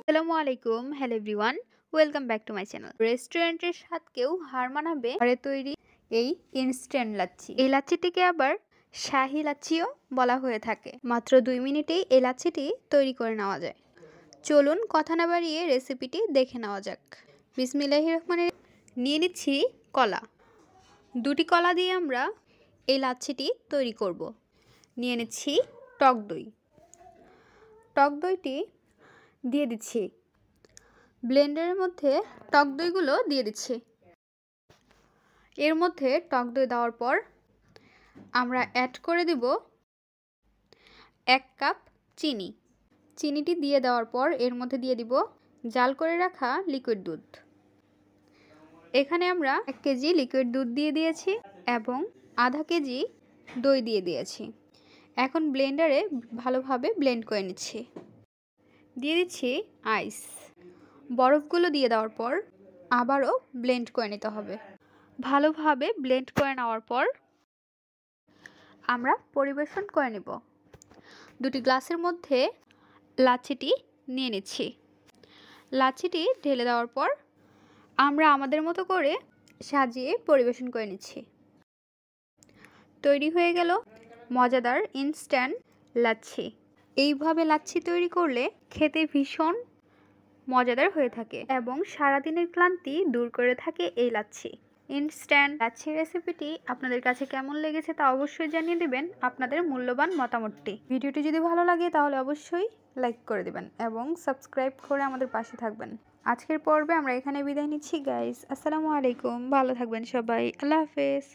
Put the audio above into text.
আসসালামু আলাইকুম, hello everyone, welcome back to my channel. রেস্টুরেন্টের স্বাদকেও হার মানাবে ঘরে তৈরি এই ইনস্ট্যান্ট লাচ্ছি। এই লাচ্ছিটিকে আবার শাহি লাচ্ছিও বলা হয়ে থাকে। মাত্র 2 মিনিটেই এই লাচ্ছিটি তৈরি করে নেওয়া যায়। চলুন কথা না বাড়িয়ে রেসিপিটি দেখে নেওয়া যাক। বিসমিল্লাহির রহমানির রহিম। নিয়ে নিচ্ছি কলা। 2টি কলা দিয়ে আমরা এই লাচ্ছিটি তৈরি করব। নিয়ে নিচ্ছি টক দই। টক দইটি দিয়ে দিচ্ছি ব্লেন্ডারের মধ্যে। টক দইগুলো দিয়ে দিচ্ছি। এর মধ্যে টক দই দেওয়ার পর আমরা অ্যাড করে দেব 1 কাপ চিনি। চিনিটি দিয়ে দেওয়ার পর এর মধ্যে দিয়ে দিব জাল করে রাখা লিকুইড দুধ। এখানে আমরা 1 কেজি লিকুইড দুধ দিয়ে দিয়েছি এবং আধা কেজি দই দিয়ে দিয়েছি। এখন ব্লেন্ডারে ভালোভাবে ব্লেন্ড করে নিচ্ছি। দিয়ে দিচ্ছি আইস। বরফগুলো দিয়ে দেওয়ার পর আবারও ব্লেন্ড করে নিতে হবে। ভালোভাবে ব্লেন্ড করে নেওয়ার পর আমরা পরিবেশন করে নেব। 2টি গ্লাসের মধ্যে লাচ্ছিটি নিয়ে নিচ্ছি। লাচ্ছিটি ঢেলে দেওয়ার পর আমরা আমাদের মতো করে সাজিয়ে পরিবেশন করে নিচ্ছি। তৈরি হয়ে গেল মজাদার ইনস্ট্যান্ট লাচ্ছি। এইভাবে লাচ্ছি তৈরি করলে খেতে ভীষণ মজাদার হয়ে থাকে এবং সারাদিনের ক্লান্তি দূর করে থাকে এই লাচ্ছি। ইনস্ট্যান্ট লাচ্ছি রেসিপিটি আপনাদের কাছে কেমন লেগেছে তা অবশ্যই জানিয়ে দেবেন আপনাদের মূল্যবান মতামতটি। ভিডিওটি যদি ভালো লাগে তাহলে অবশ্যই লাইক করে দেবেন এবং সাবস্ক্রাইব করে আমাদের পাশে থাকবেন। আজকের পর্বে আমরা এখানে বিদায় নিচ্ছি গাইস। আসসালামু আলাইকুম, ভালো থাকবেন সবাই, আল্লাহ হাফেজ।